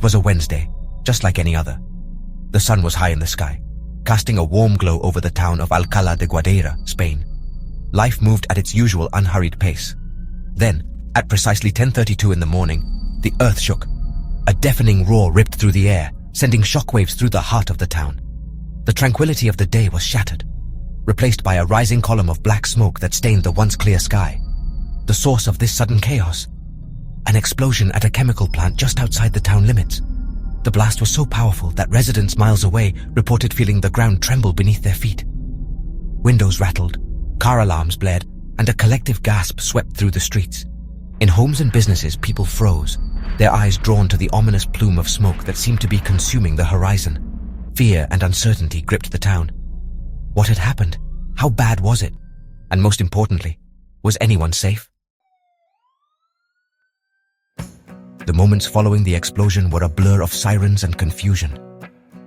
It was a Wednesday, just like any other. The sun was high in the sky, casting a warm glow over the town of Alcalá de Guadaira, Spain. Life moved at its usual unhurried pace. Then, at precisely 10:32 in the morning, the earth shook. A deafening roar ripped through the air, sending shockwaves through the heart of the town. The tranquility of the day was shattered, replaced by a rising column of black smoke that stained the once clear sky. The source of this sudden chaos? An explosion at a chemical plant just outside the town limits. The blast was so powerful that residents miles away reported feeling the ground tremble beneath their feet. Windows rattled, car alarms blared, and a collective gasp swept through the streets. In homes and businesses, people froze, their eyes drawn to the ominous plume of smoke that seemed to be consuming the horizon. Fear and uncertainty gripped the town. What had happened? How bad was it? And most importantly, was anyone safe? The moments following the explosion were a blur of sirens and confusion.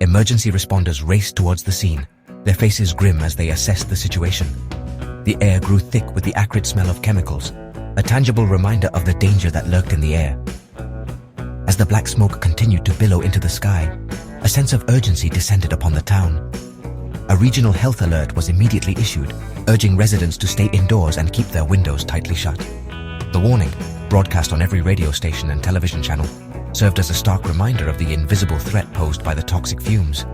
Emergency responders raced towards the scene, their faces grim as they assessed the situation. The air grew thick with the acrid smell of chemicals, a tangible reminder of the danger that lurked in the air. As the black smoke continued to billow into the sky, a sense of urgency descended upon the town. A regional health alert was immediately issued, urging residents to stay indoors and keep their windows tightly shut. The warning, broadcast on every radio station and television channel, served as a stark reminder of the invisible threat posed by the toxic fumes.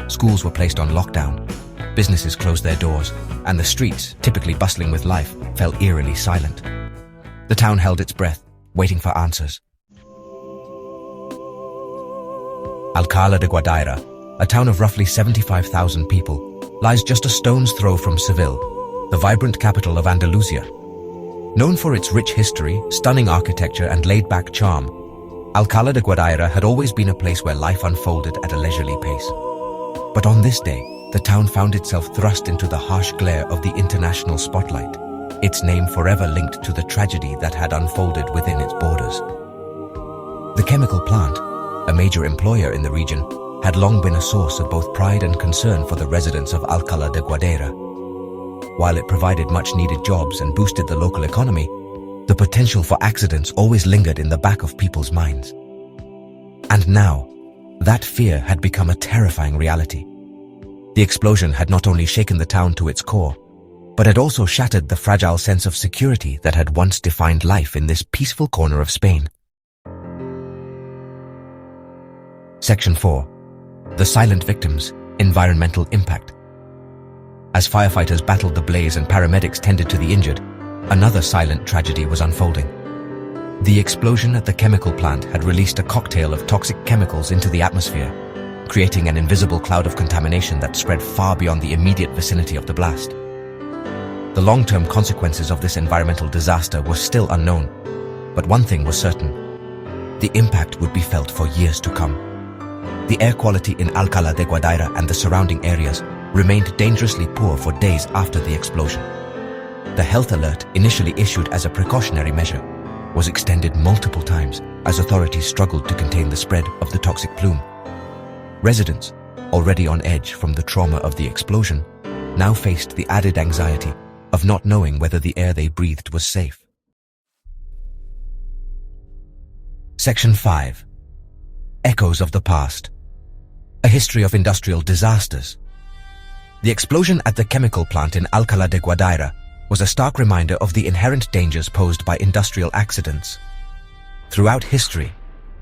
Schools were placed on lockdown, businesses closed their doors, and the streets, typically bustling with life, fell eerily silent. The town held its breath, waiting for answers. Alcalá de Guadaira, a town of roughly 75,000 people, lies just a stone's throw from Seville, the vibrant capital of Andalusia. Known for its rich history, stunning architecture, and laid-back charm, Alcalá de Guadaira had always been a place where life unfolded at a leisurely pace. But on this day, the town found itself thrust into the harsh glare of the international spotlight, its name forever linked to the tragedy that had unfolded within its borders. The chemical plant, a major employer in the region, had long been a source of both pride and concern for the residents of Alcalá de Guadaira. While it provided much-needed jobs and boosted the local economy, the potential for accidents always lingered in the back of people's minds. And now, that fear had become a terrifying reality. The explosion had not only shaken the town to its core, but had also shattered the fragile sense of security that had once defined life in this peaceful corner of Spain. Section 4. The Silent Victims, Environmental Impact. As firefighters battled the blaze and paramedics tended to the injured, another silent tragedy was unfolding. The explosion at the chemical plant had released a cocktail of toxic chemicals into the atmosphere, creating an invisible cloud of contamination that spread far beyond the immediate vicinity of the blast. The long-term consequences of this environmental disaster were still unknown, but one thing was certain: the impact would be felt for years to come. The air quality in Alcalá de Guadaira and the surrounding areas remained dangerously poor for days after the explosion. The health alert, initially issued as a precautionary measure, was extended multiple times as authorities struggled to contain the spread of the toxic plume. Residents, already on edge from the trauma of the explosion, now faced the added anxiety of not knowing whether the air they breathed was safe. Section 5. Echoes of the Past. A history of industrial disasters. The explosion at the chemical plant in Alcalá de Guadaira was a stark reminder of the inherent dangers posed by industrial accidents. Throughout history,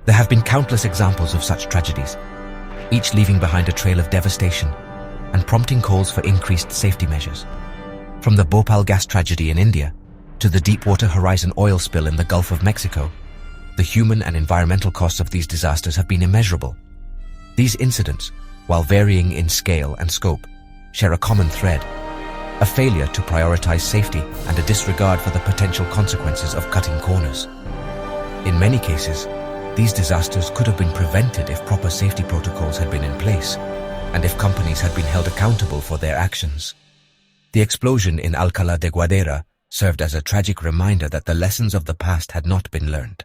there have been countless examples of such tragedies, each leaving behind a trail of devastation and prompting calls for increased safety measures. From the Bhopal gas tragedy in India to the Deepwater Horizon oil spill in the Gulf of Mexico, the human and environmental costs of these disasters have been immeasurable. These incidents, while varying in scale and scope, share a common thread: a failure to prioritize safety and a disregard for the potential consequences of cutting corners. In many cases, these disasters could have been prevented if proper safety protocols had been in place, and if companies had been held accountable for their actions. The explosion in Alcalá de Guadaira served as a tragic reminder that the lessons of the past had not been learned.